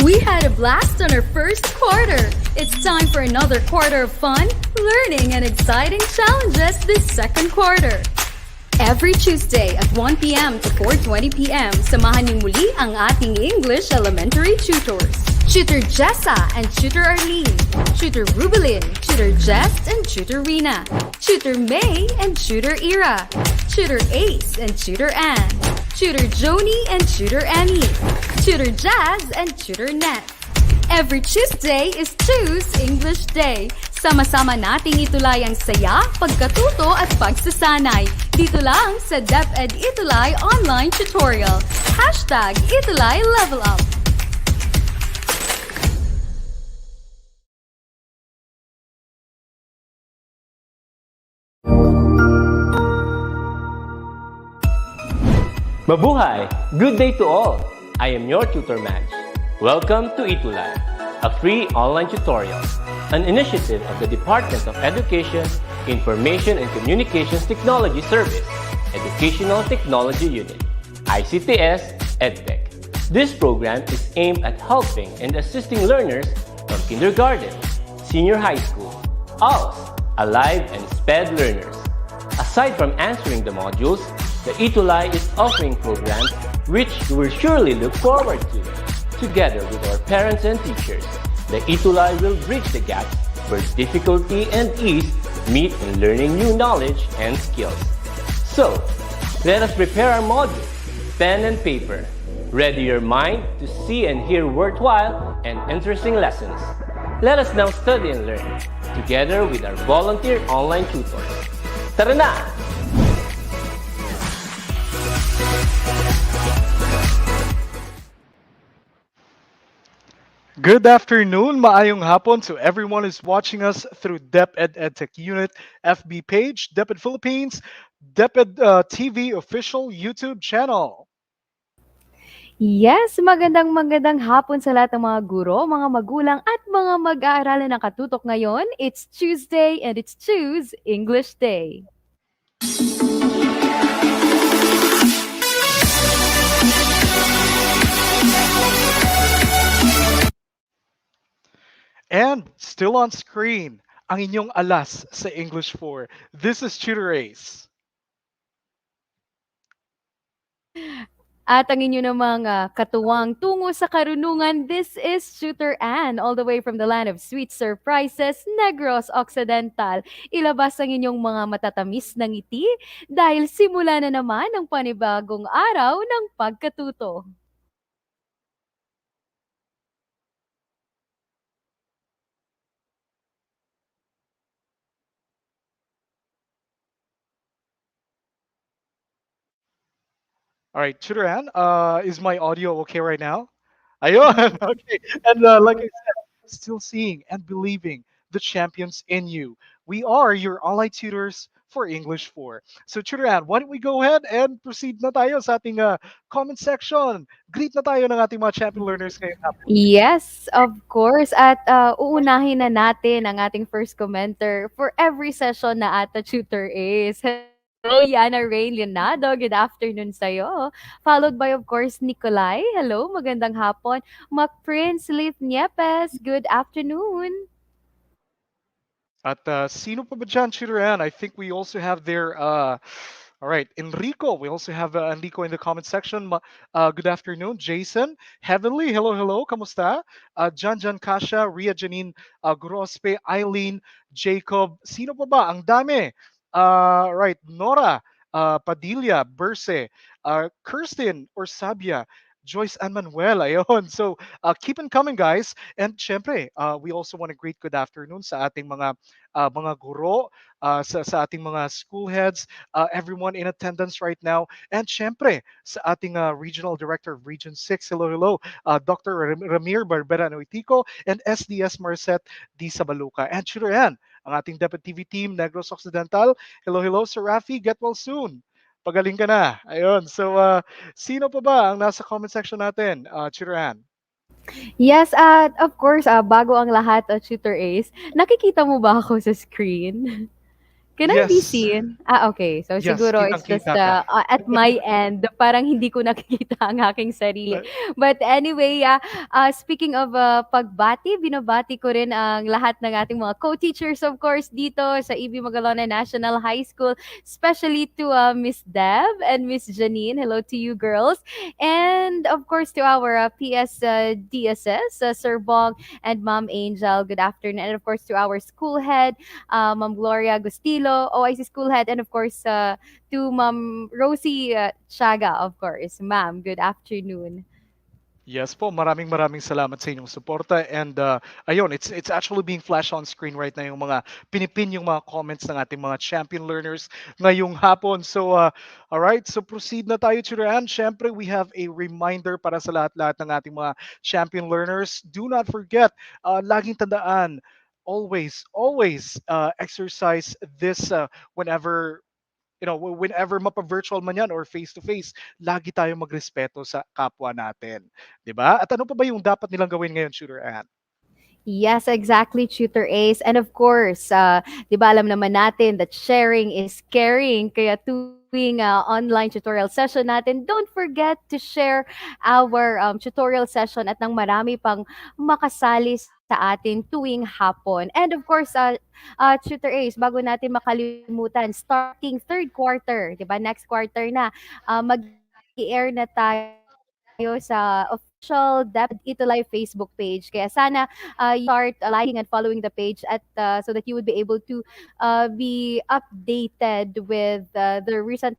We had a blast on our first quarter. It's time for another quarter of fun, learning, and exciting challenges this second quarter. Every Tuesday at 1 p.m. to 4:20 p.m., samahan niyo muli ang ating English elementary tutors. Tutor Jessa and Tutor Arlene, Tutor Rubelin, Tutor Jess and Tutor Rina, Tutor May and Tutor Ira, Tutor Ace and Tutor Ann, Tutor Joni and Tutor Emmy, Tutor Jazz and Tutor Net. Every Tuesday is Choose English Day. Sama-sama nating itulay ang saya, pagkatuto at pagsasanay. Dito lang sa DepEd ETUlay Online Tutorial. #ETUlay Level Up. Mabuhay! Good day to all! I am your tutor Madge. Welcome to ETUlay, a free online tutorial, an initiative of the Department of Education, Information and Communications Technology Service, Educational Technology Unit, ICTS EdTech. This program is aimed at helping and assisting learners from kindergarten, senior high school, ALS, Alive and SPED learners. Aside from answering the modules, the ETUlay is offering programs which you will surely look forward to. Together with our parents and teachers, the ETUlay will bridge the gaps where difficulty and ease meet in learning new knowledge and skills. So, let us prepare our modules, pen and paper. Ready your mind to see and hear worthwhile and interesting lessons. Let us now study and learn, together with our volunteer online tutors. Tara na! Good afternoon, maayong hapon to everyone who's watching us through DepEd EdTech Unit FB page, DepEd Philippines, DepEd TV official YouTube channel. Yes, magandang hapon sa lahat ng mga guro, mga magulang at mga mag-aaralan ng katutok ngayon. It's Tuesday and it's Choose English Day. And still on screen, ang inyong alas sa English 4. This is Tutor Ace. At ang inyo namang katuwang tungo sa karunungan, this is Tutor Ann, all the way from the land of sweet surprises, Negros Occidental. Ilabas ang inyong mga matatamis na ngiti dahil simula na naman ang panibagong araw ng pagkatuto. All right, Tutor Ann, is my audio okay right now? Ayun, okay. And like I said, still seeing and believing the champions in you. We are your online tutors for English 4. So Tutor Ann, why don't we go ahead and proceed na tayo sa ating comment section. Greet na tayo ng ating mga champion learners ngayong hapon. Yes, of course. At uunahin na natin ang ating first commenter for every session na ata tutor is. Hello, Yana Rain Leonardo. Good afternoon sa'yo. Followed by, of course, Nicolai. Hello, magandang hapon. Mac Prince Leaf Niepes. Good afternoon. At sino pa ba dyan, Tutor Ann? I think we also have there, all right, Enrico. We also have Enrico in the comment section. Good afternoon, Jason. Heavenly, hello, hello. Kamusta? Jan Kasha, Ria Janine Grospe, Eileen, Jacob. Sino pa ba? Ang dami. Right, Nora, Padilla, Berse, Kirsten or Sabia, Joyce and Manuel. Ayun. So, keep on coming, guys. And syempre, we also want a great good afternoon sa ating mga guro, sa ating mga school heads, everyone in attendance right now. And syempre, sa ating Regional Director of Region 6, hello, hello, Dr. Ramir Barbera Noitico, and SDS Marcet Di Sabaluca. And Tutor Ann, ang ating DepEd TV team, Negros Occidental. Hello, hello, Sir Rafi. Get well soon. Pagaling ka na. Ayun. So, sino pa ba ang nasa comment section natin, Tutor Ann? Yes, at of course, bago ang lahat, Tutor Ace, nakikita mo ba ako sa screen? Can I be Yes. seen? Ah, okay. So Yes, siguro it's just kitang-kita ka. at my end, parang hindi ko nakikita ang aking sarili. Uh, But anyway, speaking of pagbati, binabati ko rin ang lahat ng ating mga co-teachers of course dito sa EB Magalona National High School, especially to Miss Deb and Miss Janine. Hello to you girls. And of course to our PS DSS, Sir Bong and Ma'am Angel. Good afternoon. And of course to our school head, Ma'am Gloria Gustilo, OIC School Head, and of course to Ma'am Rosie Chaga, of course. Ma'am, good afternoon. Yes po, maraming maraming salamat sa inyong suporta and ayun, it's actually being flashed on screen right na yung mga pinipin yung mga comments ng ating mga champion learners ngayong hapon. So all right, so proceed na tayo Chirahan. Syempre, we have a reminder para sa lahat-lahat ng ating mga champion learners. Do not forget, laging tandaan, always exercise this whenever whenever mapa-virtual man yan or face-to-face, lagi tayong magrespeto sa kapwa natin. 'Di ba? At ano pa ba yung dapat nilang gawin ngayon, Shooter Ann? Yes, exactly, Tutor Ace. And of course, di ba alam naman natin that sharing is caring. Kaya tuwing online tutorial session natin, don't forget to share our tutorial session at nang marami pang makasali sa atin tuwing hapon. And of course, Tutor Ace, bago natin makalimutan, starting third quarter, di ba, next quarter na, mag-i-air na tayo sa official DepEd ETUlay Facebook page. Kaya sana you start liking and following the page at so that you would be able to be updated with the recent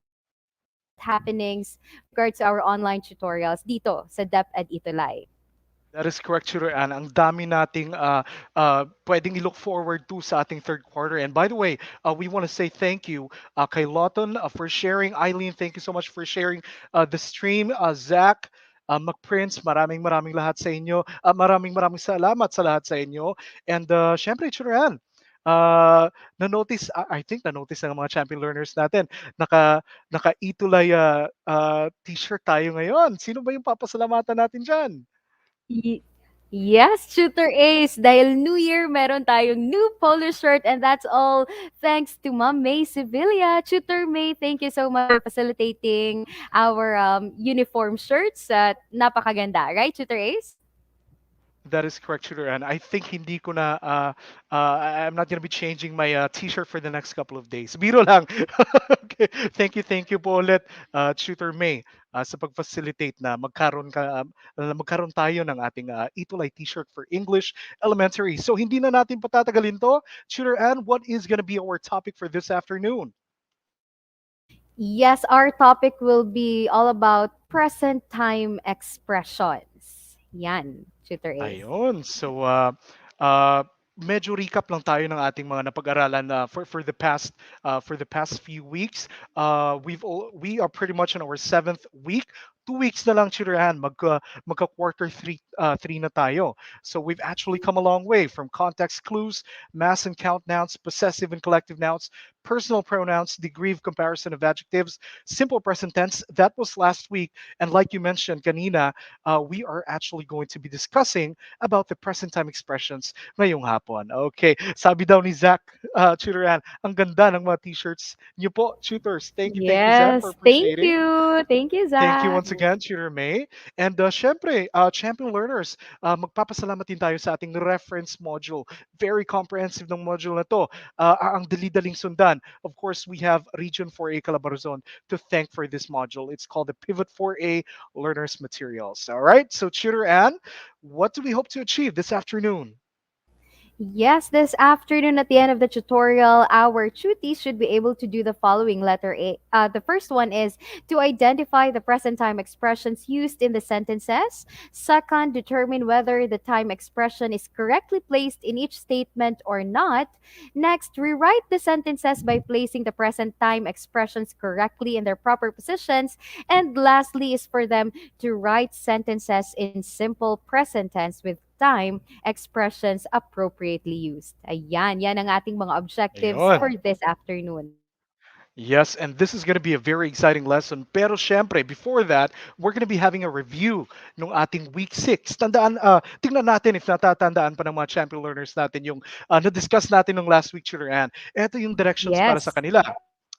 happenings with regards to our online tutorials dito sa DepEd ETUlay. That is correct, Shooter Ann. Ang dami nating pwedeng i-look forward to sa ating third quarter. And by the way, we want to say thank you kay Lawton for sharing. Eileen, thank you so much for sharing the stream. Zach, McPrince, maraming maraming lahat sa inyo. Maraming maraming salamat sa lahat sa inyo. And syempre, Shooter Ann, na-notice, I think na-notice ng mga champion learners natin, naka-itulay t-shirt tayo ngayon. Sino ba yung papasalamatan natin dyan? Y- Yes, Shooter Ace. Dahil New Year, meron tayong new polo shirt and that's all thanks to Ma'am May Sevilla. Shooter May, thank you so much for facilitating our uniform shirts. Napakaganda, right, Shooter Ace? That is correct, Shooter. And I think hindi ko na, I'm not gonna be changing my t-shirt for the next couple of days. Biro lang. Okay. Thank you po ulit, Shooter May, sa pag-facilitate na magkaroon tayo ng ating Itulay t-shirt for English Elementary. So hindi na natin patatagalin to. Shooter Ann, what is gonna be our topic for this afternoon? Yes, our topic will be all about present time expressions. Yan, Shooter Ace. Ayun. So, uh, medyo recap lang tayo ng ating mga napag-aralan for the past few weeks. We are pretty much in our seventh week. 2 weeks na lang, Chirahan, magka quarter three na tayo. So we've actually come a long way from context clues, mass and count nouns, possessive and collective nouns, personal pronouns, degree of comparison of adjectives, simple present tense. That was last week. And like you mentioned, kanina, we are actually going to be discussing about the present time expressions ngayong hapon. Okay, sabi daw ni Zach Chuteran, ang ganda ng mga t-shirts niyo po, tutors. Thank you, Zach, for Yes, thank appreciating. you. Thank you, Thank you Zach. once again, Tutor May. And syempre, champion learners, magpapasalamat din tayo sa ating reference module. Very comprehensive ng module na to. Ang dali-daling sundan. Of course, we have Region 4A Calabarzon to thank for this module. It's called the Pivot 4A Learners Materials. All right, so Tutor Ann, what do we hope to achieve this afternoon? Yes, this afternoon at the end of the tutorial, our tuties should be able to do the following letter A. The first one is to identify the present time expressions used in the sentences. Second, determine whether the time expression is correctly placed in each statement or not. Next, rewrite the sentences by placing the present time expressions correctly in their proper positions. And lastly is for them to write sentences in simple present tense with time expressions appropriately used. Ayan, yan ang ating mga objectives for Ayun. this afternoon. Yes, and this is going to be a very exciting lesson. Pero syempre, before that, we're going to be having a review ng ating week 6. Tingnan natin if natatandaan pa ng mga champion learners natin yung na-discuss natin ng last week, Churan. Ito yung directions para sa Yes. kanila.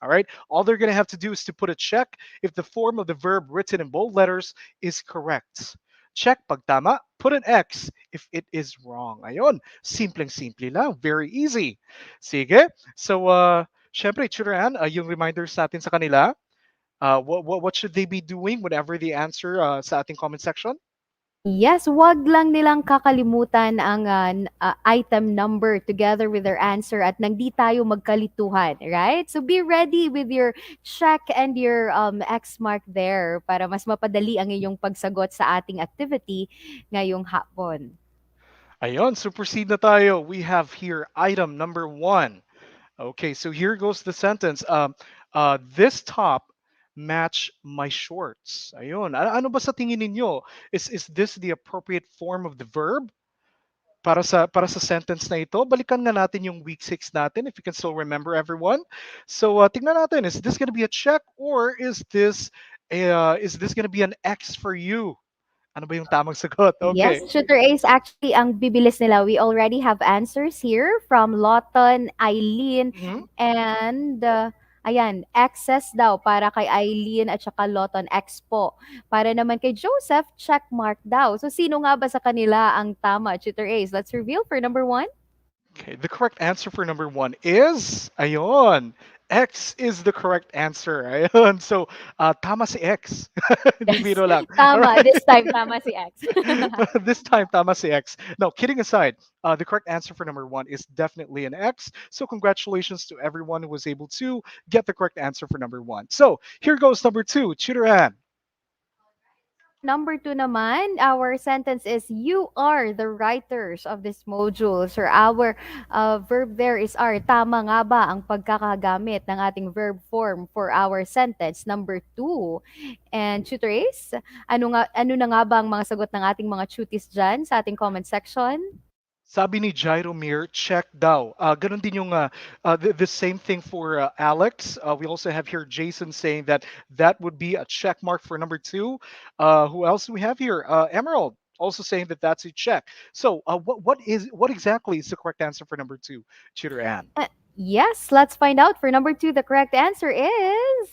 All right. All they're going to have to do is to put a check if the form of the verb written in bold letters is correct. Check pag tama, put an X if it is wrong. Ayon, simpleng-simple lang, very easy. Sige. So, syempre, Churan, yung reminders natin sa kanila, what should they be doing whenever they answer sa ating comment section? Yes, wag lang nilang kakalimutan ang item number together with their answer at nang di tayo magkalituhan, right? So be ready with your check and your X mark there para mas mapadali ang iyong pagsagot sa ating activity ngayong hapon. Ayon, so proceed na tayo. We have here item number 1. Okay, so here goes the sentence. This top match my shorts. Ayun. Ano ba sa tingin ninyo? Is this the appropriate form of the verb para sa sentence na ito? Balikan nga natin yung week 6 natin if you can still remember everyone. So tingnan natin, is this going to be a check or is this going to be an X for you? Ano ba yung tamang sagot? Yes, Okay. Shooter Ace, actually, ang bibilis nila. We already have answers here from Lawton, Eileen, Mhm. and ayan, X's daw para kay Eileen at saka Lawton, X po. Para naman kay Joseph, check mark daw. So, sino nga ba sa kanila ang tama, Shooter Ace? Let's reveal for number 1. Okay, the correct answer for number 1 is ayon. X is the correct answer. Ayon. So, tama si X. Hindi Yes, biro lang. All tama. right. This time, tama si X. This time, tama si X. No, kidding aside, the correct answer for number 1 is definitely an X. So, congratulations to everyone who was able to get the correct answer for number 1. So, here goes number 2. Chitteran. Number 2 naman, our sentence is, you are the writers of this module. So our verb there is are. Tama nga ba ang pagkakagamit ng ating verb form for our sentence number 2? And tutors, ano na nga ba ang mga sagot ng ating mga tuties dyan sa ating comment section? Sabi ni Jairomir, check daw. Ganun din yung the same thing for Alex. We also have here Jason saying that that would be a check mark for number 2. Who else do we have here? Emerald also saying that that's a check. So what exactly is the correct answer for number 2, Tutor Ann? Yes, let's find out. For number 2, the correct answer is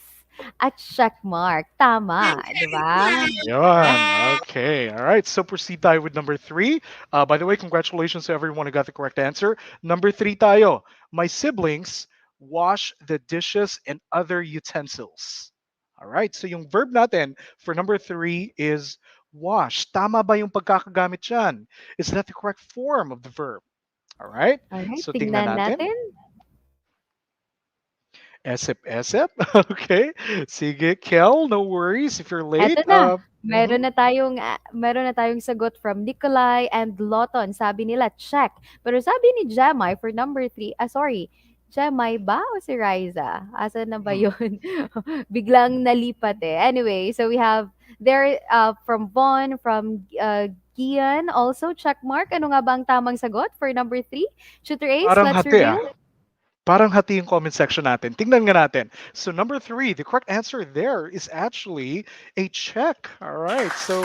a check mark. Tama, di ba? Yun. Okay. All right. So proceed tayo with number 3. By the way, congratulations to everyone who got the correct answer. Number 3 tayo. My siblings wash the dishes and other utensils. All right. So yung verb natin for number 3 is wash. Tama ba yung pagkakagamit dyan? Is that the correct form of the verb? All right. Alright, So tingnan tingnan natin. natin. Esep. Okay. Sige, Kel, no worries if you're late. Eto na, Mhm. meron na tayong sagot from Nikolai and Lawton. Sabi nila, check. Pero sabi ni Jamai for number 3, sorry, Jamai ba o si Riza? Asan na ba Mhm. yun? Biglang nalipat eh. Anyway, so we have there from Von, from Gian, also check mark. Ano nga ba ang tamang sagot for number 3? Shooter Ace, Parang let's hati reveal. Parang hati yung comment section natin. Tingnan nga natin. So number 3, the correct answer there is actually a check. All right. So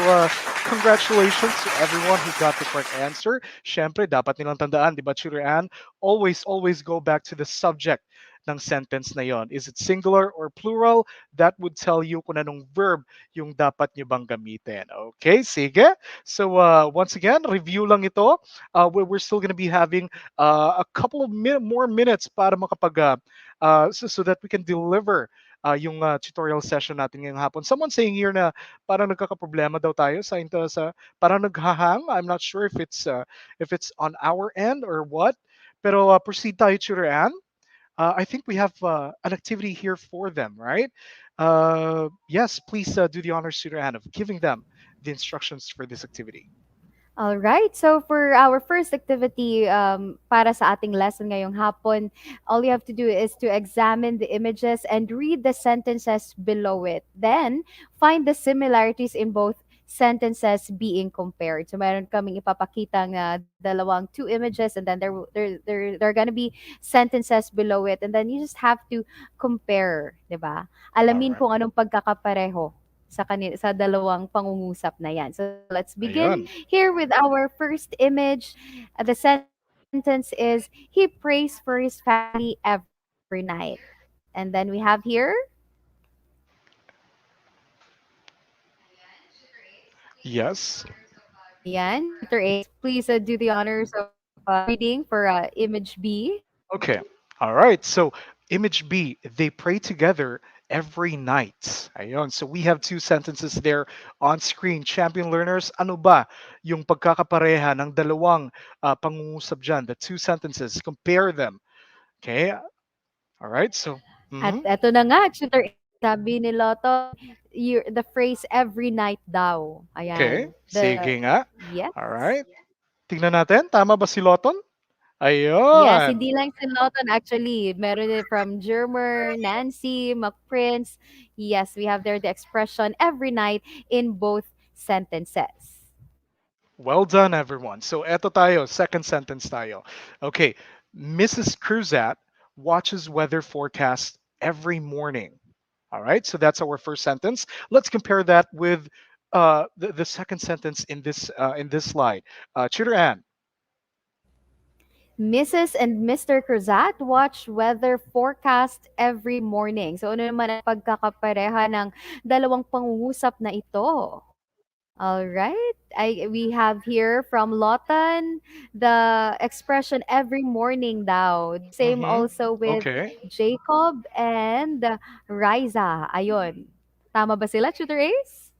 congratulations to everyone who got the correct answer. Syempre, dapat nilang tandaan, di ba, Tutor Ann? Always go back to the subject ng sentence na yon. Is it singular or plural? That would tell you kung anong verb yung dapat nyo bang gamitin. Okay, sige. So once again, review lang ito. We're still going to be having a couple of more minutes para so that we can deliver yung tutorial session natin ngayong hapon. Someone saying here na parang nagkakaproblema daw tayo sa parang naghahang. I'm not sure if it's on our end or what. Pero proceed tayo, Tutor Ann. I think we have an activity here for them, right? Yes, please do the honors, Tutor Ann, of giving them the instructions for this activity. All right. So for our first activity para sa ating lesson ngayong hapon, all you have to do is to examine the images and read the sentences below it. Then find the similarities in both sentences being compared. So meron kaming ipapakita na dalawang two images, and then there are gonna be sentences below it, and then you just have to compare, 'di ba? All Alamin right. kung anong pagkakapareho sa dalawang pangungusap na yan. So let's begin Ayun. here with our first image. The sentence is, he prays for his family every night. And then we have here, Yes. ayan, Tutor Ace, please do the honors of reading for image B. Okay. All right. So image B, they pray together every night. Ayun. So we have two sentences there on screen. Champion learners, ano ba yung pagkakapareha ng dalawang pangungusap dyan? The two sentences. Compare them. Okay. All right. So, At mhm. eto na nga, Tutor Ace, sabi ni Loton, the phrase every night daw. Okay. Ayan. Sige nga. Yes. All right. Tingnan natin. Tama ba si Loton? Yes, Ayun. hindi lang si Loton actually. Meron din from Germer, Nancy, McPrince. Yes, we have there the expression every night in both sentences. Well done, everyone. So, eto tayo, second sentence tayo. Okay, Mrs. Cruzat watches weather forecast every morning. All right, so that's our first sentence. Let's compare that with the second sentence in this slide. Tutor Ann. Mrs. and Mr. Cruzat watch weather forecast every morning. So ano naman ang pagkakapareha ng dalawang pangungusap na ito? All right. We have here from Lotan the expression every morning daw. The same Mm-hmm. also with Okay. Jacob and Riza. Ayun. Tama ba sila, Tutor Ace?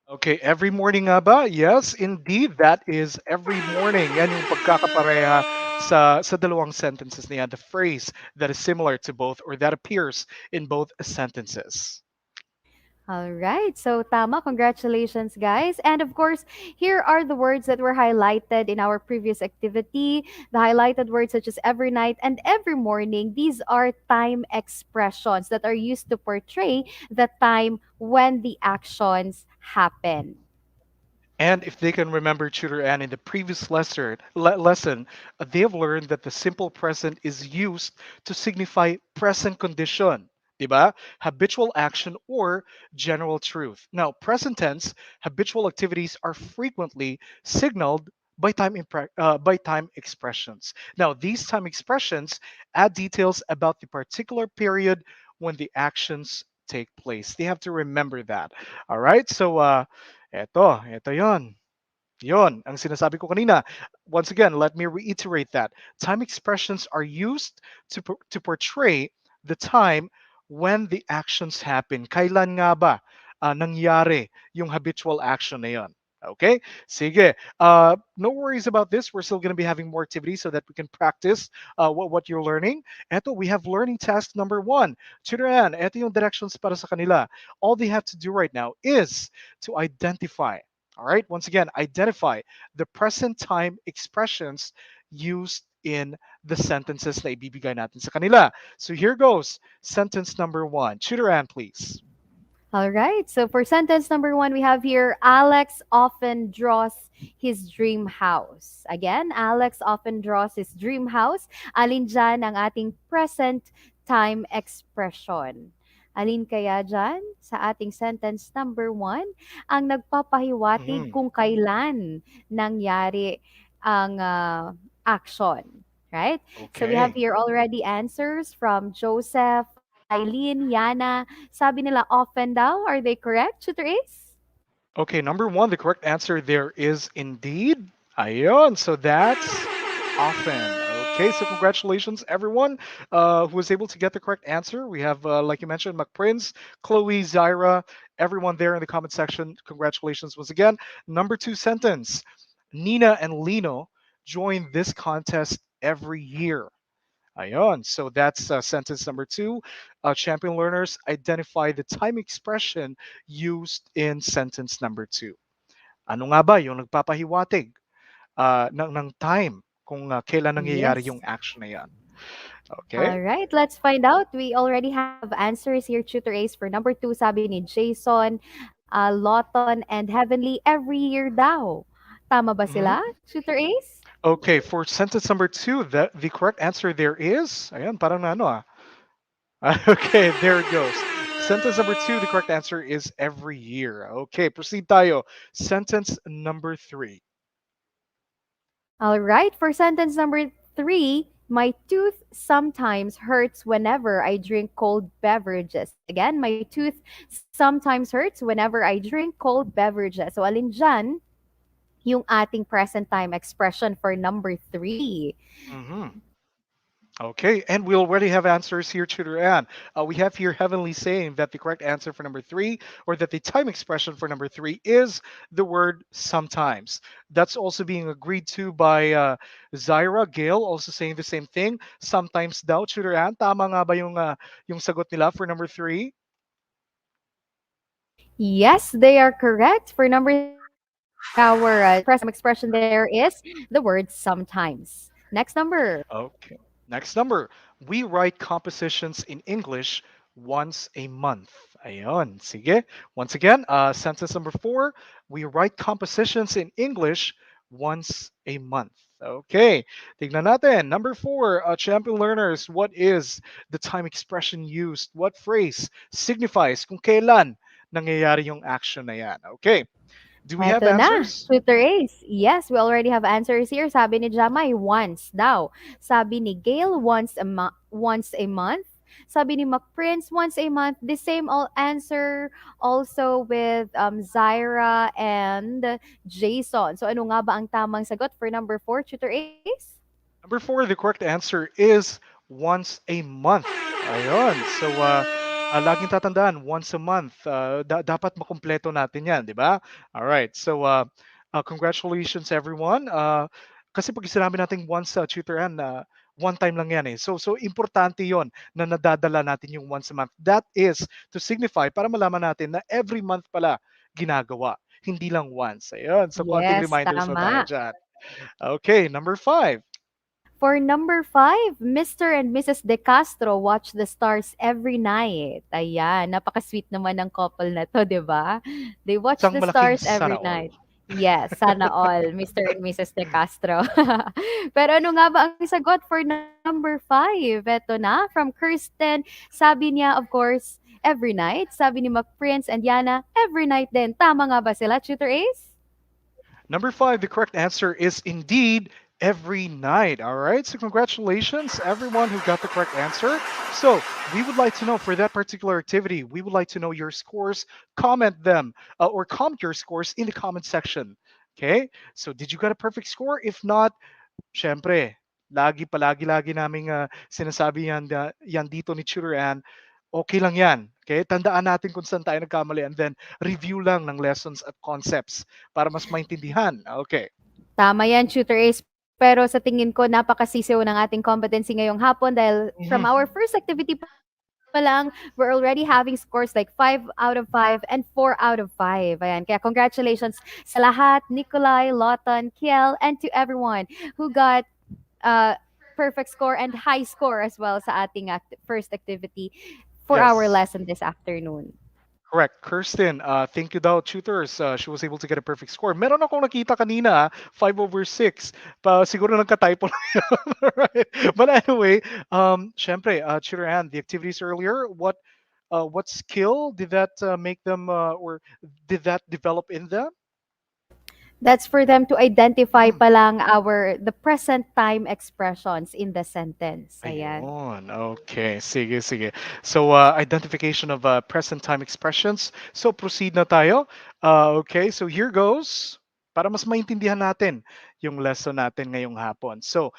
Okay, every morning nga ba? Yes, indeed, that is every morning. Yan yung pagkakapareha sa dalawang sentences na yan. The phrase that is similar to both or that appears in both sentences. All right. So tama. Congratulations, guys. And of course, here are the words that were highlighted in our previous activity. The highlighted words such as every night and every morning. These are time expressions that are used to portray the time when the actions happen. And if they can remember Tutor Ann in the previous lesson, they have learned that the simple present is used to signify present condition, diba? Habitual action or general truth. Now, present tense, habitual activities are frequently signaled by by time expressions. Now, these time expressions add details about the particular period when the actions take place. They have to remember that. All right, so ito yon. Yon, ang sinasabi ko kanina. Once again, let me reiterate that. Time expressions are used to portray the time when the actions happen. Kailan nga ba nangyari yung habitual action na yon? Okay? Sige. No worries about this. We're still going to be having more activities so that we can practice what you're learning. Eto, we have learning task number 1. Tutor Ann, eto yung directions para sa kanila. All they have to do right now is to identify. All right, once again, identify the present time expressions used in the sentences na ibibigay natin sa kanila. So here goes, sentence number 1. Tutor Ann, please. All right. So for sentence number one, we have here Alex often draws his dream house. Again, Alex often draws his dream house. Alin dyan ang ating present time expression? Alin kaya dyan sa ating sentence number one ang nagpapahiwatig Mhm. kung kailan nangyari ang action? Right? So we have Okay. here already answers from Joseph, Eileen, Yana. Sabi nila often daw. Are they correct, Tutor Ace? Okay, number 1, the correct answer there is indeed. Ayon, so that's often. Okay, so congratulations everyone who was able to get the correct answer. We have, like you mentioned, McPrince, Chloe, Zaira, everyone there in the comment section. Congratulations once again. Number 2 sentence. Nina and Lino join this contest every year. Ayon. So that's sentence number 2. Champion learners identify the time expression used in sentence number 2. Ano nga ba yung nagpapahiwatig ng time kung kailan nangyayari Yes. yung action na yan? Okay? All right, let's find out. We already have answers here, Tutor Ace. For number two, sabi ni Jason, Lawton, and Heavenly every year daw. Tama ba Mhm. sila, Shooter Ace? Okay, for sentence number two, the correct answer there is, ayan, parang na ano ah. Okay, there it goes. Sentence number two, the correct answer is every year. Okay, proceed tayo. Sentence number three. All right, for sentence number three, my tooth sometimes hurts whenever I drink cold beverages. Again, my tooth sometimes hurts whenever I drink cold beverages. So, alin dyan, yung ating present time expression for number three. Mhm. Okay, and we already have answers here, Tutor Ann. We have here Heavenly saying that the correct answer for number three, or that the time expression for number three, is the word sometimes. That's also being agreed to by Zaira Gale, also saying the same thing. Sometimes daw, Tutor Ann. Tama nga ba yung sagot nila for number three? Yes, they are correct. For number three, our present time expression there is the word sometimes. Next number. Okay. Next number. We write compositions in English once a month. Ayon. Sige. Once again, sentence number four. We write compositions in English once a month. Okay. Tignan natin. Number four, champion learners, what is the time expression used? What phrase signifies kung kailan nangyayari yung action na yan? Okay. Do we have Eto na, answers? Twitter Ace. Yes, we already have answers here. Sabi ni Jamay, once daw. Sabi ni Gail, once a month. Sabi ni McPrince, once a month. The same all answer also with Zaira and Jason. So ano nga ba ang tamang sagot for number 4, Twitter Ace? Number four, the correct answer is once a month. Ayun. So, laging tatandaan, once a month. Dapat makumpleto natin yan, di ba? All right. So, congratulations everyone. Kasi pag sinabi natin once tutoran, one time lang yan eh. So importante yon na nadadala natin yung once a month. That is to signify para malaman natin na every month pala ginagawa. Hindi lang once. Ayun. So, konting Yes, reminders na tayo tama. dyan. Okay, number five. For number 5, Mr. and Mrs. De Castro watch the stars every night. Ayan, napaka-sweet naman ng couple na to, di ba? They watch Isang the malaking stars sana every all. night. Yes, sana all, Mr. and Mrs. De Castro. Pero ano nga ba ang sagot for number 5? Ito na, from Kirsten. Sabi niya, of course, every night. Sabi ni McPrince and Yana, every night din. Tama nga ba sila, Tutor Ace? Number five, the correct answer is indeed every night. All right. So, congratulations, everyone who got the correct answer. So, we would like to know for that particular activity, we would like to know your scores. Comment them or comment your scores in the comment section. Okay. So, did you get a perfect score? If not, syempre, lagi naming sinasabi yan dito ni Tutor Ann, okay lang yan. Okay? Tandaan natin kung saan tayo nagkamali and then review lang ng lessons at concepts para mas maintindihan. Okay. Tama yan, Tutor Ace. Pero sa tingin ko, napakasisiw ng ating competency ngayong hapon dahil from Mhm. our first activity pa lang, we're already having scores like 5 out of 5 and 4 out of 5. Ayan. Kaya congratulations sa lahat, Nikolai, Lawton, Kiel, and to everyone who got uh, perfect score and high score as well sa ating first activity for our Yes. lesson this afternoon. Correct. Kirsten, thank you daw, tutors. She was able to get a perfect score. Meron akong nakita kanina, 5/6. Siguro nagka-typo lang yun. Right? But anyway, syempre, tutor Ann, the activities earlier, what skill did that make them, or did that develop in them? That's for them to identify Mhm. pa lang the present time expressions in the sentence. Ayan. Ayun. Okay. Sige, sige. So, identification of present time expressions. So, proceed na tayo. Okay. So, here goes. Para mas maintindihan natin yung lesson natin ngayong hapon. So,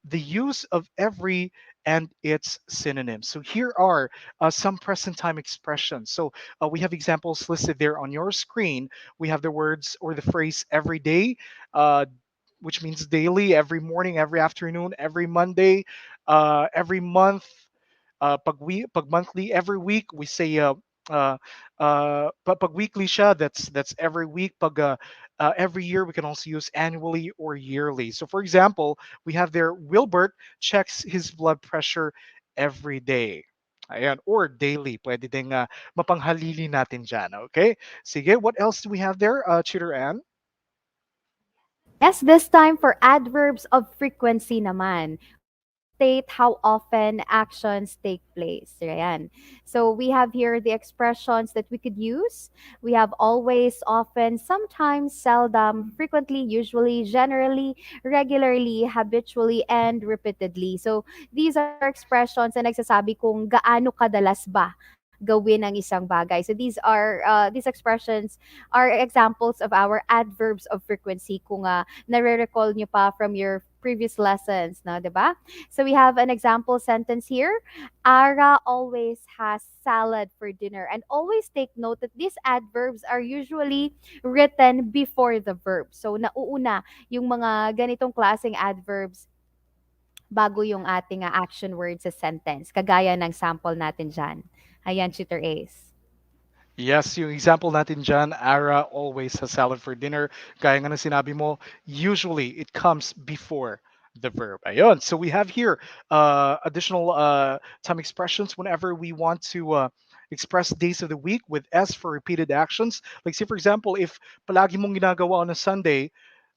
the use of every and its synonyms. So, here are some present time expressions. So, we have examples listed there on your screen. We have the words or the phrase every day. Which means daily, every morning, every afternoon, every Monday, every month, pag monthly, every week, we say, pag weekly siya, that's every week. Every year, we can also use annually or yearly. So, for example, we have there, Wilbert checks his blood pressure every day. Ayan, or daily. Pwede ding mapanghalili natin dyan. Okay? Sige, what else do we have there, Tutor Ann? Yes, this time for adverbs of frequency naman. We can state how often actions take place. Ayan. So we have here the expressions that we could use. We have always, often, sometimes, seldom, frequently, usually, generally, regularly, habitually, and repeatedly. So these are expressions na nagsasabi kung gaano kadalas ba gawin ang isang bagay. So these expressions are examples of our adverbs of frequency kung nare-recall nyo pa from your previous lessons, no, 'di ba? So we have an example sentence here. Ara always has salad for dinner. And always take note that these adverbs are usually written before the verb. So nauuna yung mga ganitong klaseng adverbs bago yung ating action word sa sentence. Kagaya ng sample natin dyan. Ayan, Tutor Ace. Yes, yung example natin dyan, Ara always has salad for dinner. Gaya nga ng sinabi mo, usually it comes before the verb. Ayun. So we have here additional time expressions whenever we want to express days of the week with S for repeated actions. Like say for example, if palagi mong ginagawa on a Sunday,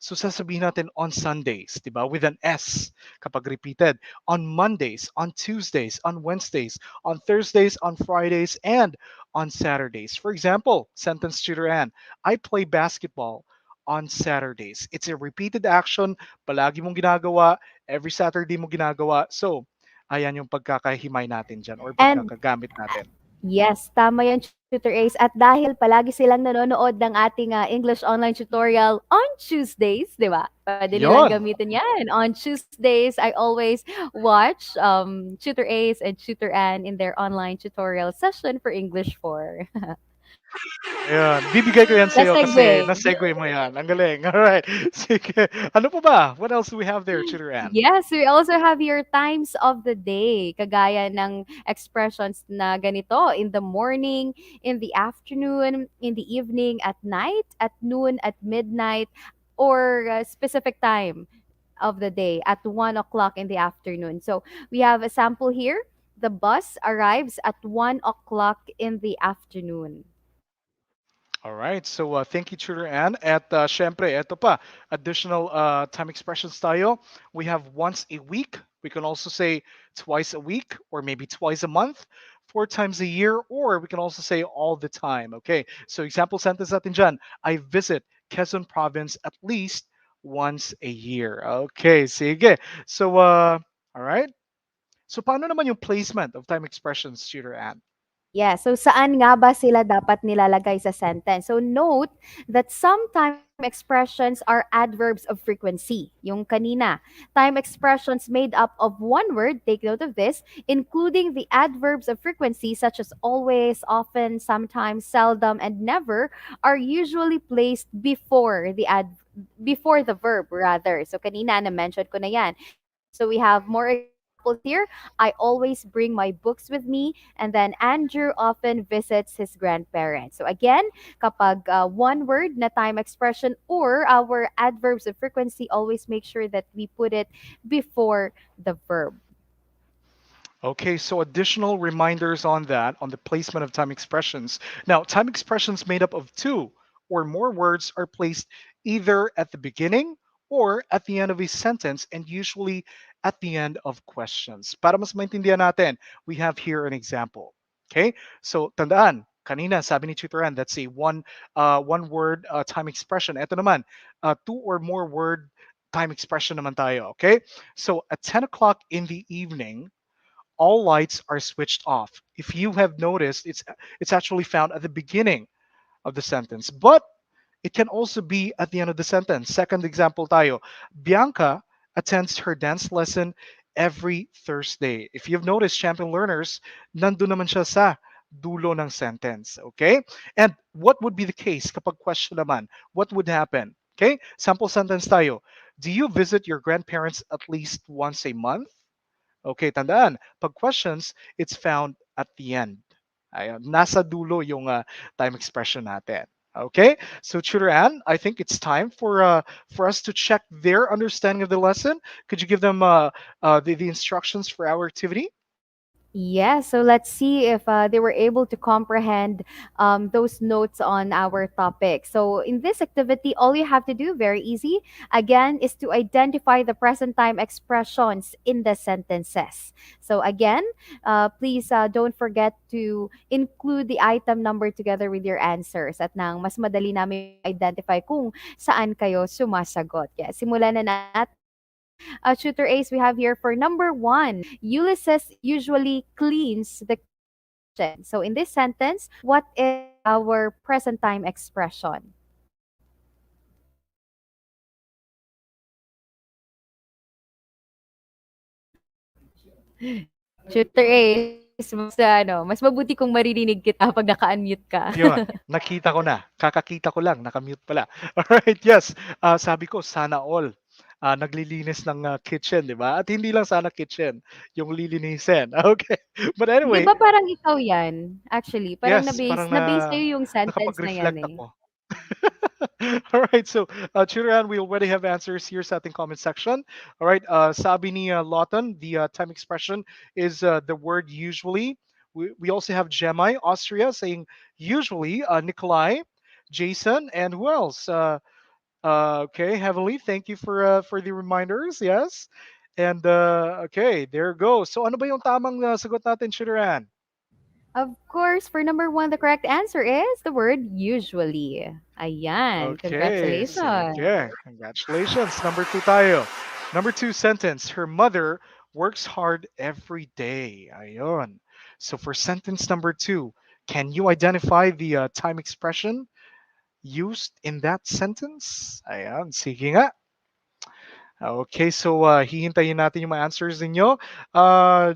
so sasabihin natin on Sundays, di ba? With an S kapag repeated. On Mondays, on Tuesdays, on Wednesdays, on Thursdays, on Fridays, and on Saturdays. For example, sentence tutor Ann, I play basketball on Saturdays. It's a repeated action, palagi mong ginagawa, every Saturday mo ginagawa. So, ayan yung pagkakahimay natin dyan or And pagkakagamit natin. yes, tama yan, Tutor Ace. At dahil palagi silang nanonood ng ating English online tutorial on Tuesdays, di ba? Pwede nilang Yon. gamitin yan. On Tuesdays, I always watch Tutor Ace and Tutor Ann in their online tutorial session for English 4. Ayan. Bibigay ko yan Let's sa'yo kasi segue. na-segue mo yan. Ang galing. Alright. Sige. Ano pa ba? What else do we have there, Tutor Ann? Yes, we also have your times of the day. Kagaya ng expressions na ganito, in the morning, in the afternoon, in the evening, at night, at noon, at midnight, or a specific time of the day at 1 o'clock in the afternoon. So we have a sample here. The bus arrives at 1 o'clock in the afternoon. All right. So thank you, Tutor Ann. At syempre, eto pa, additional time expressions tayo. We have once a week. We can also say twice a week or maybe twice a month, 4 times a year, or we can also say all the time. Okay. So example sentence natin dyan. I visit Quezon Province at least once a year. Okay. Sige. So, all right. So paano naman yung placement of time expressions, Tutor Ann? Yeah, so saan nga ba sila dapat nilalagay sa sentence? So note that some time expressions are adverbs of frequency. Yung kanina, time expressions made up of one word, take note of this, including the adverbs of frequency such as always, often, sometimes, seldom, and never are usually placed before the verb rather. So kanina na mention ko na yan. So we have more examples here. I always bring my books with me, and then Andrew often visits his grandparents. So again, kapag one word na time expression or our adverbs of frequency, always make sure that we put it before the verb. Okay, so additional reminders on that, on the placement of time expressions. Now, time expressions made up of two or more words are placed either at the beginning or at the end of a sentence and usually at the end of questions. Para mas maintindihan natin, we have here an example. Okay, so tandaan, kanina sabi ni Tutoran, that's a one word time expression. Ito naman, two or more word time expression naman tayo. Okay, so at 10 o'clock in the evening, all lights are switched off. If you have noticed, it's actually found at the beginning of the sentence, but it can also be at the end of the sentence. Second example tayo. Bianca attends her dance lesson every Thursday. If you've noticed, champion learners, nandun naman siya sa dulo ng sentence. Okay? And what would be the case kapag question naman? What would happen? Okay? Sample sentence tayo. Do you visit your grandparents at least once a month? Okay, tandaan, pag questions, it's found at the end. Ayun, nasa dulo yung time expression natin. Okay, so Tutor Ann, I think it's time for us to check their understanding of the lesson. Could you give them the instructions for our activity? Yes, so let's see if they were able to comprehend those notes on our topic. So, in this activity, all you have to do, very easy, again, is to identify the present time expressions in the sentences. So, again, please don't forget to include the item number together with your answers at nang mas madali namin ma-identify kung saan kayo sumasagot. Kaya, simulan na natin. Shooter Ace, we have here for number one. Ulysses usually cleans the kitchen. So in this sentence, what is our present time expression? Shooter Ace, mas mas mabuti kung maririnig kita pag naka-unmute ka. Yun, nakita ko na. Kakakita ko lang, nakamute pala. Alright, yes. Sabi ko, sana all. Naglilinis ng kitchen, di ba? At hindi lang sana kitchen, yung lilinisin. Okay. But Di anyway, ba parang ikaw yan? Actually, parang yes, parang na-base sa'yo yung sentence na yan nakapag-reflect eh. ako. All right, so Chiran, we already have answers here sa ating comment section. All right, sabi ni Lawton, the time expression is the word usually. We also have Gemai, Austria, saying usually. Nikolai, Jason, and who else? Okay, Heavenly, thank you for the reminders. Yes, and okay, there goes. So ano ba yung tamang sagot natin, Chiran? Of course, for number one, the correct answer is the word usually. Ayan, Okay, congratulations. sige. Congratulations. Number two tayo. Number two sentence. Her mother works hard every day. Ayon. So for sentence number two, can you identify the time expression used in that sentence? Ayan, sige nga. Okay, so hihintayin natin yung mga answers ninyo. Uh,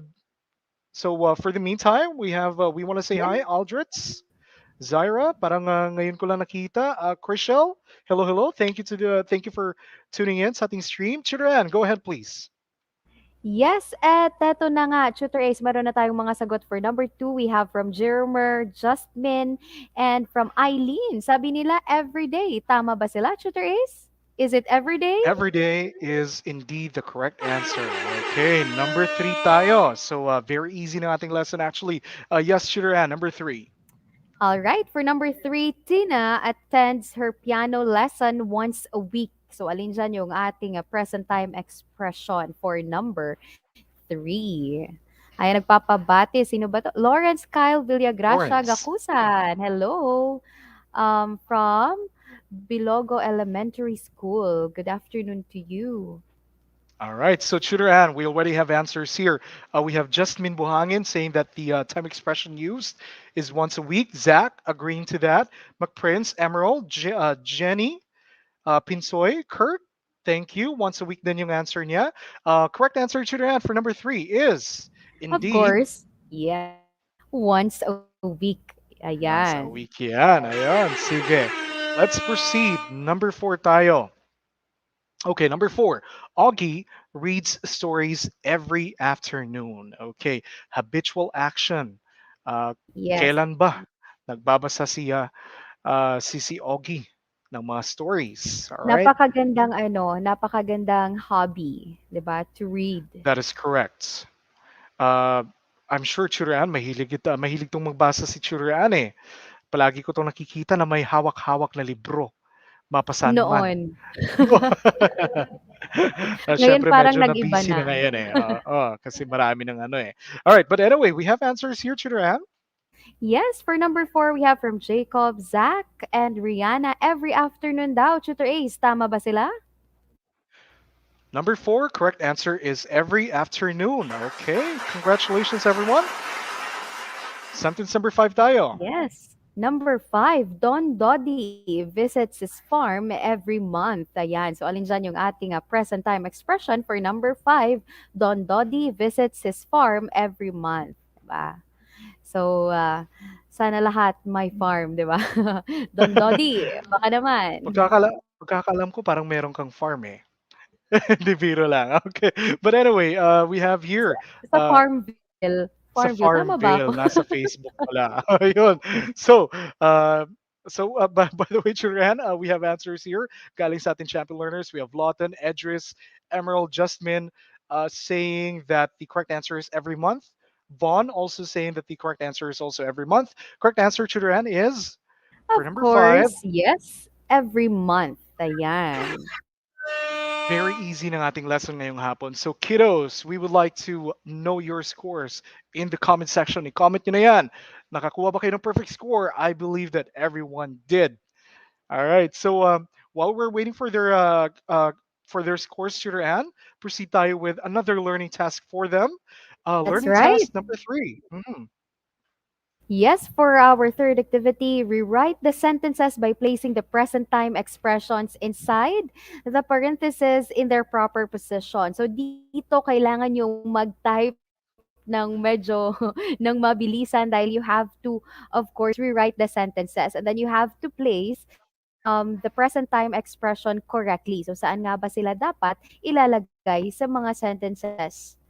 so for the meantime, we want to say hi, Yes. Aldrich. Zaira, parang ngayon ko lang nakita. Chriselle, hello, hello. Thank you for tuning in sa ating stream. Chiran, go ahead, please. Yes, at eto na nga, Tutor Ace, meron na tayong mga sagot for number two. We have from Jermer, Justmin, and from Eileen. Sabi nila, everyday. Tama ba sila, Tutor Ace? Is it everyday? Every day is indeed the correct answer. Okay, number three tayo. So very easy na ating lesson actually. Yes, Chiran, number three. All right, for number three, Tina attends her piano lesson once a week. So, alin dyan yung ating present time expression for number three. Ay, nagpapabati. Sino ba to? Lawrence Kyle Villagracia Lawrence. Gakusan. Hello. From Bilogo Elementary School. Good afternoon to you. All right, so Tutor Ann, we already have answers here. We have Justmin Buhangin saying that the time expression used is once a week. Zach agreeing to that. McPrince, Emerald, Jenny, Pinsoy, Kurt, thank you. Once a week din yung answer niya. Correct answer, Tutor Ann, for number three is Of indeed course, yes. Once a week. once a Ayan. week yan. Ayan, sige. Let's proceed. Number four tayo. Okay, number four. Augie reads stories every afternoon. Okay, habitual action. Uh, Yes. Kailan ba nagbabasa si Augie ng mga stories? All right, Napakagandang hobby, 'di ba? To read. that is correct. Uh, I'm sure Churian, mahilig tong magbasa si Churian eh. Palagi ko tong nakikita na may hawak-hawak na libro, mapasan man. Noon. Ngayon Siyempre parang medyo na nag-iba busy na. na ngayon eh. Oo, kasi marami ng ano eh. All right, but anyway, we have answers here, Chidran. Yes, for number four, we have from Jacob, Zach, and Rihanna. Every afternoon daw, Tutor Ace. Tama ba sila? Number four, correct answer is every afternoon. Okay, congratulations everyone. Sentence number five tayo. Yes. Number five, Don Doddy visits his farm every month. Ayan. So, alin dyan yung ating present time expression for number five, Don Doddy visits his farm every month. Diba? So, sana lahat may farm, di ba? Don Doddy, baka naman. Pagkakaalam ko parang meron kang farm eh. Hindi biro lang. Okay. But anyway, we have Sa, here sa uh, Farmville. sa Farmville, tama ba Farmville, ako? nasa Facebook pala. Ayun. So, by the way, Churan, we have answers here. Galing sa ating champion learners, we have Lawton, Edris, Emerald, Justmin, saying that the correct answer is every month. Vaughn also saying that the correct answer is also every month. Correct answer, Tutor Ann, is for Of number five. course, yes, every month. Ayan. Very easy ng ating lesson ngayong hapon. So kiddos, we would like to know your scores in the comment section. I-comment nyo na yan. Nakakuha ba kayo ng perfect score? I believe that everyone did. All right. So while we're waiting for their scores, Tutor Ann, proceed tayo with another learning task for them. That's Learning right. task number 3. Mhm. Yes, for our third activity, rewrite the sentences by placing the present time expressions inside the parentheses in their proper position. So dito kailangan yung mag-type ng medyo ng mabilisan dahil you have to, of course, rewrite the sentences, and then you have to place the present time expression correctly. So saan nga ba sila dapat ilalagay sa mga sentences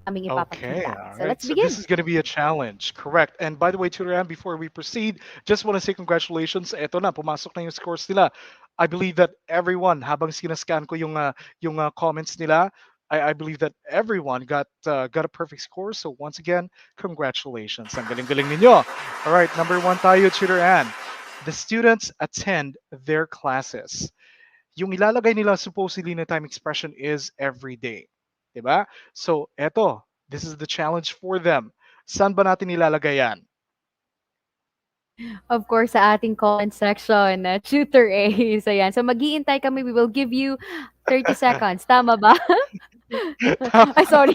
na aming ipapakita. Okay, So all let's right. So begin. this is going to be a challenge, correct? And by the way, Tutor Ann, before we proceed, just want to say congratulations. Eto na, pumasok na yung scores nila. I believe that everyone, habang sinascan ko yung comments nila, I believe that everyone got a perfect score. So once again, congratulations. Ang galing-galing ninyo. All right, number 1 tayo, Tutor Ann. The students attend their classes. Yung ilalagay nila supposedly na time expression is every day. Diba? So, eto, this is the challenge for them. Saan ba natin ilalagay yan? Of course, sa ating comment section, tutor A's. Ayan. So, mag-iintay kami. We will give you 30 seconds. Tama ba? Ay, sorry.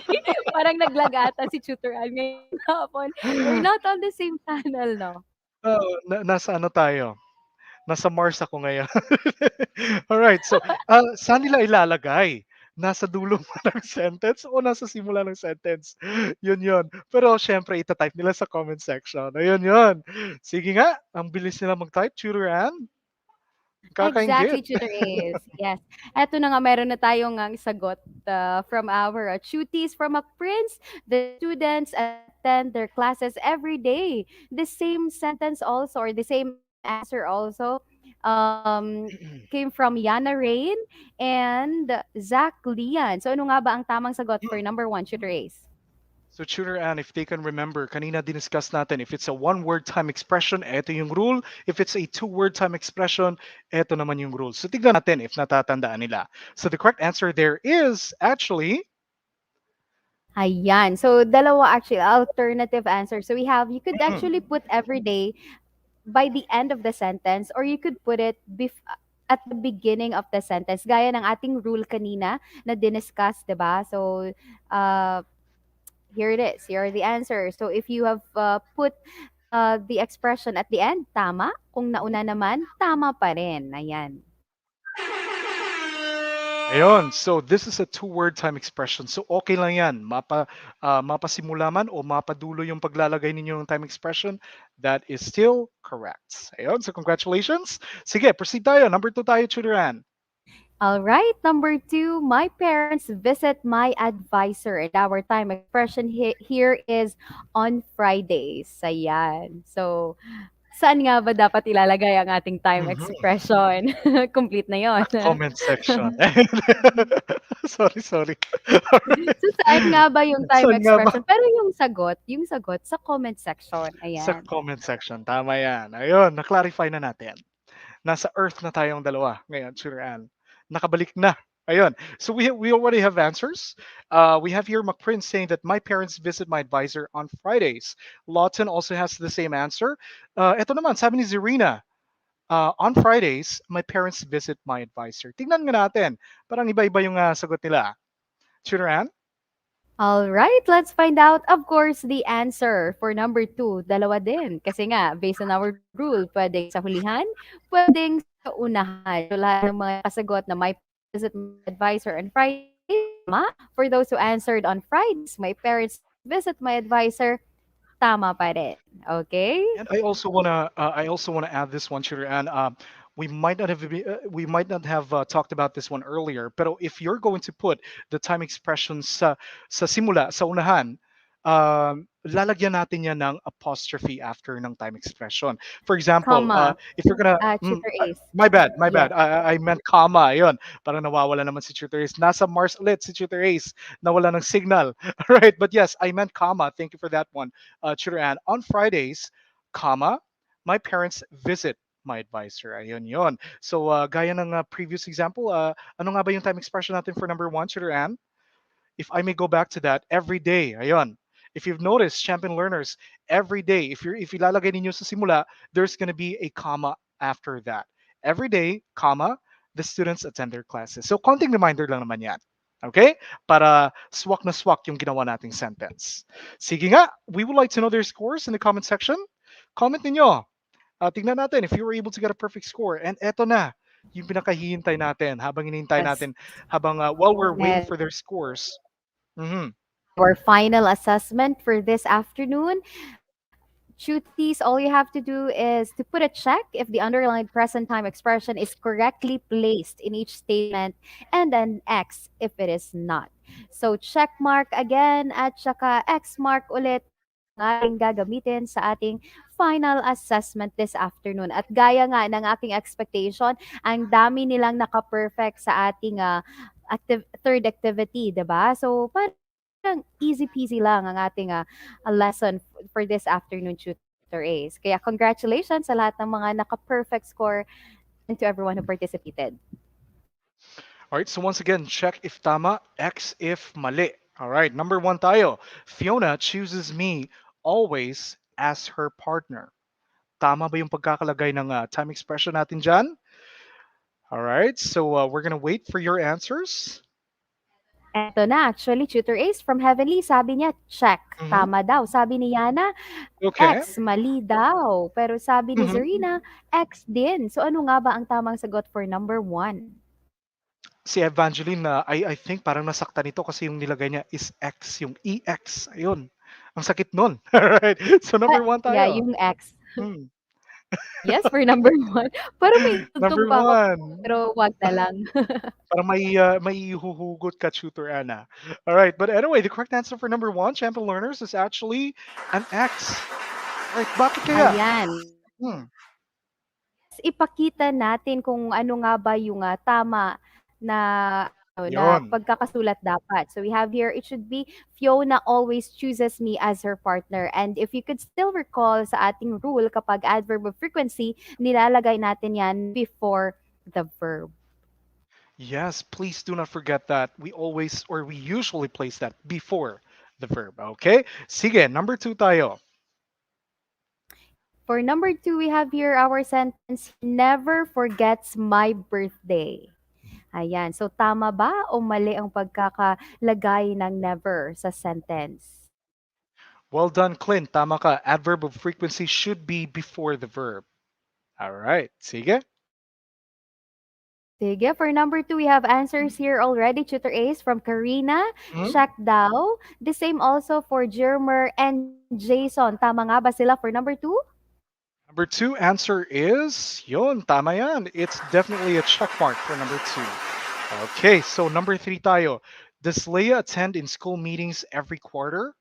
Parang naglag ata si tutor Al ngayong hapon. We're not on the same channel, no? Nasa ano tayo? Nasa Mars ako ngayon. Alright, so saan nila ilalagay? Nasa dulo ba ng sentence o nasa simula ng sentence? Yun yun. Pero syempre, itatype nila sa comment section. Ayun yun. Sige nga, ang bilis nila mag-type, Tutor Ann. Kakaingit. Exactly, tutor A's. Yes. Eto na nga, meron na tayong sagot from our cuties from a prince. The students attend their classes every day. The same sentence also, or the same answer also, came from Yana Rain and Zach Lian. So ano nga ba ang tamang sagot for number one, tutor A's? So Tutor Ann, if they can remember, kanina diniscuss natin, if it's a one-word time expression, eto yung rule. If it's a two-word time expression, eto naman yung rule. So tignan natin if natatandaan nila. So the correct answer there is actually, Ayan. So, dalawa actually, alternative answer. So, you could mm, actually put every day by the end of the sentence, or you could put it at the beginning of the sentence. Gaya ng ating rule kanina na diniscuss, 'di ba? So, uh, here it is. Here are the answers. So, if you have put the expression at the end, tama. Kung nauna naman, tama pa rin. Ayan. ayun. So this is a two-word time expression. So okay lang yan. Mapasimula man o mapadulo yung paglalagay ninyo ng time expression, that is still correct. Ayun. So congratulations. Sige, proceed tayo. Number 2 tayo, Tutor Ann. All right, number two, my parents visit my advisor. And our time expression here is on Fridays. Ayan. So, saan nga ba dapat ilalagay ang ating time Mhm. expression? Complete na yon. Sa comment section. Sorry, sorry. Alright. So, saan nga ba yung time Saan nga ba? expression? Pero yung sagot sa comment section. Sa Ayan. comment section. Tama yan. Ayun, na-clarify na natin. Nasa Earth na tayong dalawa ngayon, Suran. Nakabalik na. Ayun. So we already have answers. We have here McPrince saying that my parents visit my advisor on Fridays. Lawton also has the same answer. Ito naman, sabi ni Zerina, on Fridays, my parents visit my advisor. Tingnan nga natin. Parang iba-iba yung sagot nila. Suran? All right, let's find out, of course, the answer for number two. Dalawa din. Kasi nga, based on our rule, pwedeng sa hulihan, pwedeng sa unahan. So, lahat ng mga kasagot na my visit my advisor on Fridays, tama. For those who answered on Fridays, my parents visit my advisor, tama pa rin. Okay? And I also wanna add this one, Shooter, and we might not have talked about this one earlier. Pero if you're going to put the time expressions sa simula, sa unahan, lalagyan natin yan ng apostrophe after ng time expression. For example, Comma, if you're gonna, Tutor Ace. my bad, my Yes. bad. I meant comma. Ayun, parang nawawala naman si Tutor Ace. Nasa Mars ulit si Tutor Ace. Nawala ng signal. All right, but yes, I meant comma. Thank you for that one, Tutor Ann. On Fridays, comma, my parents visit my advisor. Ayun yon. So, gaya ng previous example, ano nga ba yung time expression natin for number one, Tutor Ann? If I may go back to that, every day, ayon. If you've noticed, champion learners, every day, if ilalagay ninyo sa simula, there's going to be a comma after that. Every day, comma, the students attend their classes. So, konting reminder lang naman yan. Okay? Para swak na swak yung ginawa nating sentence. Sige nga, we would like to know their scores in the comment section. Comment ninyo. Tingnan natin if you were able to get a perfect score. And eto na, yung pinakahihintay natin habang hinihintay Yes. natin, habang while we're waiting And for their scores. Mhm. our final assessment for this afternoon. Truths, all you have to do is to put a check if the underlined present time expression is correctly placed in each statement and an X if it is not. So check mark again at saka X mark ulit ang ating gagamitin sa ating final assessment this afternoon. At gaya nga ng aking expectation, ang dami nilang naka-perfect sa ating third activity, 'di ba? So parang easy peasy lang ang ating lesson for this afternoon, Tutor Ace. Kaya congratulations sa lahat ng mga naka-perfect score and to everyone who participated. All right, so once again, check if tama, X if mali. All right, number one tayo. Fiona chooses me always as her partner. Tama ba yung pagkakalagay ng time expression natin dyan? All right, so we're gonna wait for your answers. Eto na, actually, Tutor Ace from Heavenly, sabi niya, check. Mhm. Tama daw. Sabi ni Yana, Okay. X, mali daw. Pero sabi ni Mhm. Zarina, X din. So ano nga ba ang tamang sagot for number one? Si Evangeline, I think parang nasaktan ito kasi yung nilagay niya is X, yung EX. Ayun. Ang sakit nun. All right, so number one Yeah, tayo. yung X. Hmm. Yes, for number one. Parang may tugtog Number pa ako, one. pero wag na lang. Para may ihuhugot ka, Tutor Anna. All right, but anyway, the correct answer for number one, champion learners, is actually an X. All right, bakit kaya? Ayan. Hmm, Let's ipakita natin kung ano nga ba yung tama na na yun. pagkakasulat dapat. So we have here, it should be Fiona always chooses me as her partner. And if you could still recall sa ating rule, kapag adverb of frequency, nilalagay natin yan before the verb. Yes, please do not forget that we usually place that before the verb. Okay? Sige, number two tayo. For number two, we have here our sentence, he never forgets my birthday. Ayan. So, tama ba o mali ang pagkakalagay ng never sa sentence? Well done, Clint. Tama ka. Adverb of frequency should be before the verb. All right. Sige. Sige, for number two, we have answers here already. Tutor Ace from Karina, Hmm? Shaq daw. The same also for Jermer and Jason. Tama nga ba sila for number two? Number two answer is yun, tama yan. It's definitely a check mark for number two. Okay, so number three tayo. Does Leia attend in school meetings every quarter?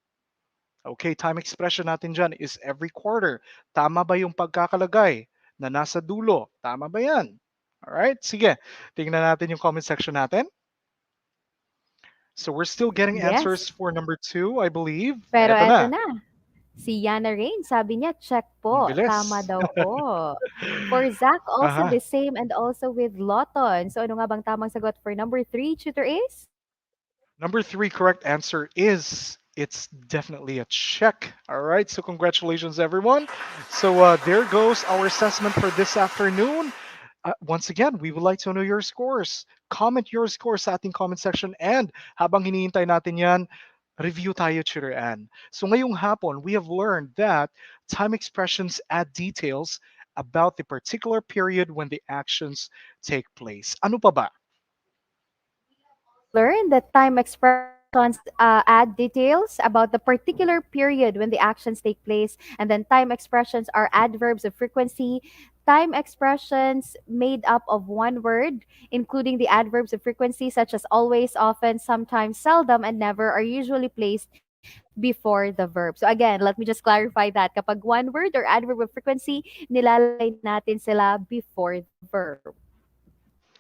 Okay, time expression natin dyan is every quarter. Tama ba yung pagkakalagay na nasa dulo? Tama ba yan? Alright, sige. Tingnan natin yung comment section natin. So we're still getting Yes. answers for number two, I believe. Pero Eto eto na. na. Si Yana Rain, sabi niya, check Ang po. Tama bilis. daw po. For Zach, also Aha. the same and also with Lawton. So ano nga bang tamang sagot for number three, Tutor Ace? Number three correct answer is it's definitely a check. All right, so congratulations, everyone. So there goes our assessment for this afternoon. Once again, we would like to know your scores. Comment your scores sa ating comment section and habang hinihintay natin yan, review tayo, Tutor Ann. So ngayong hapon, we have learned that time expressions add details about the particular period when the actions take place. Ano pa ba? Learn that time expressions add details about the particular period when the actions take place, and then time expressions are adverbs of frequency. Time expressions made up of one word, including the adverbs of frequency such as always, often, sometimes, seldom, and never, are usually placed before the verb. So again, let me just clarify that. Kapag one word or adverb of frequency, nilalagay natin sila before the verb.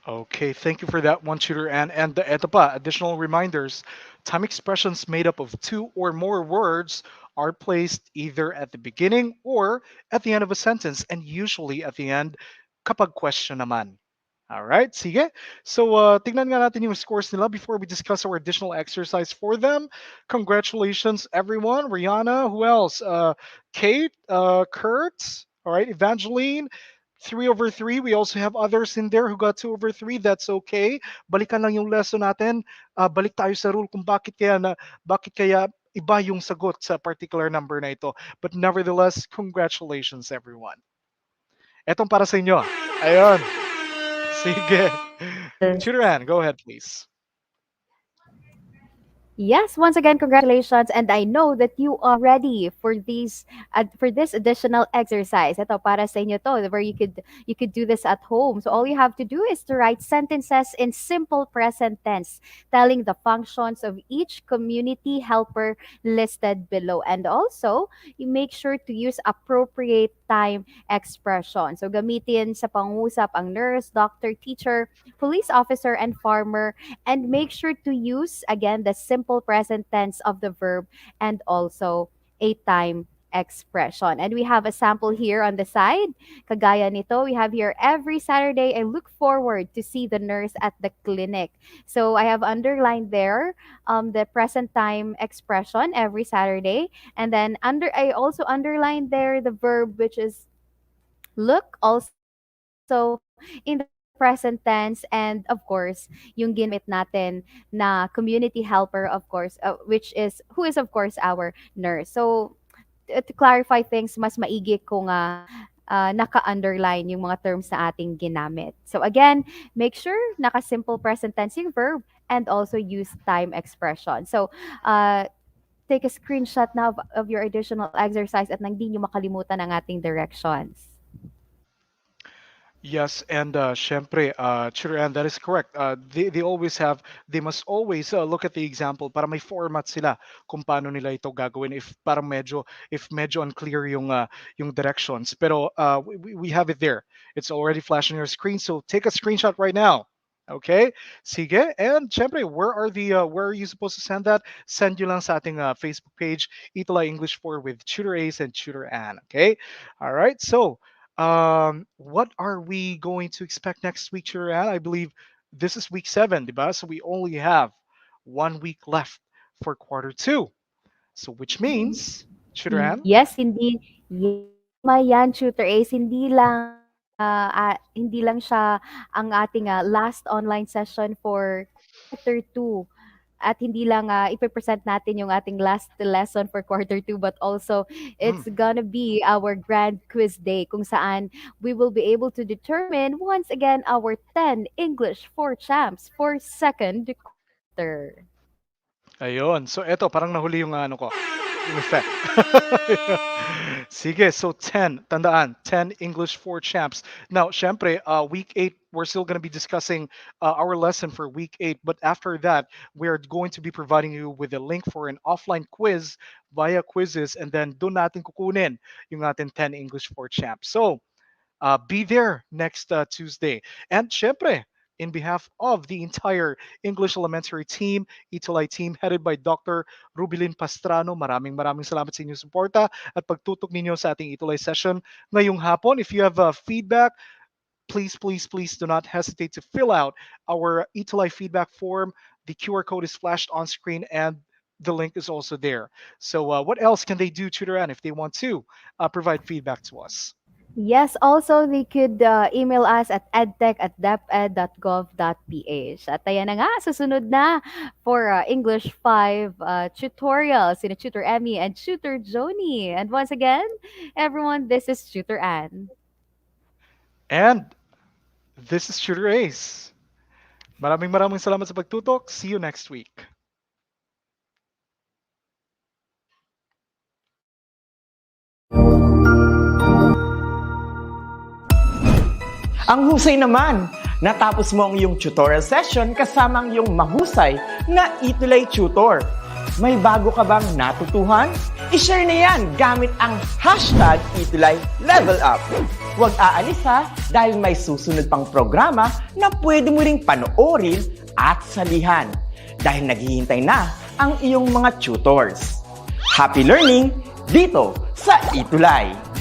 Okay, thank you for that one, Tutor Ann. And eto pa, additional reminders. Time expressions made up of two or more words are placed either at the beginning or at the end of a sentence, and usually at the end kapag question naman. All right, sige. So, tingnan nga natin yung scores nila before we discuss our additional exercise for them. Congratulations, everyone. Rihanna, who else? Kate, Kurt, all right, Evangeline, 3/3. We also have others in there who got 2/3. That's okay. Balikan lang yung lesson natin. Balik tayo sa rule kung bakit kaya iba yung sagot sa particular number na ito. But nevertheless, congratulations, everyone. Etong para sa inyo. Ayun. Sige. Tutor Ann, go ahead, please. Yes, once again, congratulations, and I know that you are ready for these for this additional exercise. Ito para sa inyo to, where you could do this at home. So all you have to do is to write sentences in simple present tense, telling the functions of each community helper listed below, and also you make sure to use appropriate time expression. So gamitin sa pangusap ang nurse, doctor, teacher, police officer, and farmer, and make sure to use again the simple present tense of the verb and also a time expression. And we have a sample here on the side. Kagaya nito, we have here every Saturday I look forward to see the nurse at the clinic. So I have underlined there the present time expression every Saturday, and then I also underlined there the verb which is look also in the present tense, and of course yung ginamit natin na community helper, of course, who is of course our nurse. So to clarify things, mas maigi kung naka-underline yung mga terms na ating ginamit. So again, make sure naka-simple present tense yung verb and also use time expression. So take a screenshot now of your additional exercise at nang di nyo makalimutan ang ating directions. Yes, and syempre, Chiran, that is correct. They must always look at the example para may format sila kung paano nila ito gagawin if medyo unclear yung directions. Pero we have it there. It's already flashing on your screen, so take a screenshot right now. Okay? Sige. And syempre, where are you supposed to send that? Send nyo lang sa ating Facebook page, ETUlay English 4 with Tutor Ace and Tutor Ann. Okay? All right. So, what are we going to expect next week, Tutor Ann? I believe this is week 7, diba? So we only have 1 week left for quarter 2. So which means, Tutor Ann? Yes, hindi yan, Tutor Ace, hindi lang siya ang ating last online session for quarter 2. At hindi lang ipe-present natin yung ating last lesson for quarter 2, but also it's gonna be our grand quiz day kung saan we will be able to determine once again our 10 English 4 champs for second quarter. Ayun. So eto, parang nahuli yung yung effect. Sige, so 10, tandaan, 10 English 4 champs. Now, syempre, week 8, we're still going to be discussing our lesson for week 8. But after that, we are going to be providing you with a link for an offline quiz via quizzes. And then doon natin kukunin yung ating 10 English 4 champs. So, be there next Tuesday. And syempre, in behalf of the entire English Elementary team, ETUlay team, headed by Dr. Rubilin Pastrano, maraming salamat sa inyong suporta at pagtutok ninyo sa ating ETUlay session ngayong hapon. If you have feedback, please do not hesitate to fill out our ETUlay feedback form. The QR code is flashed on screen and the link is also there. So what else can they do, Tutor Ann, if they want to provide feedback to us? Yes, also they could email us at edtech@deped.gov.ph. At ayan na nga, susunod na for English 5 tutorials, Tutor Emmy and Tutor Joni. And once again, everyone, this is Tutor Ann. And this is Tutor Ace. Maraming salamat sa pagtutok. See you next week. Ang husay naman! Natapos mo ang iyong tutorial session kasama ang iyong mahusay na ETUlay tutor. May bago ka bang natutuhan? I-share na yan gamit ang hashtag ETUlay Level Up. Huwag aalis ha, dahil may susunod pang programa na pwede mo ring panoorin at salihan. Dahil naghihintay na ang iyong mga tutors. Happy learning dito sa ETUlay!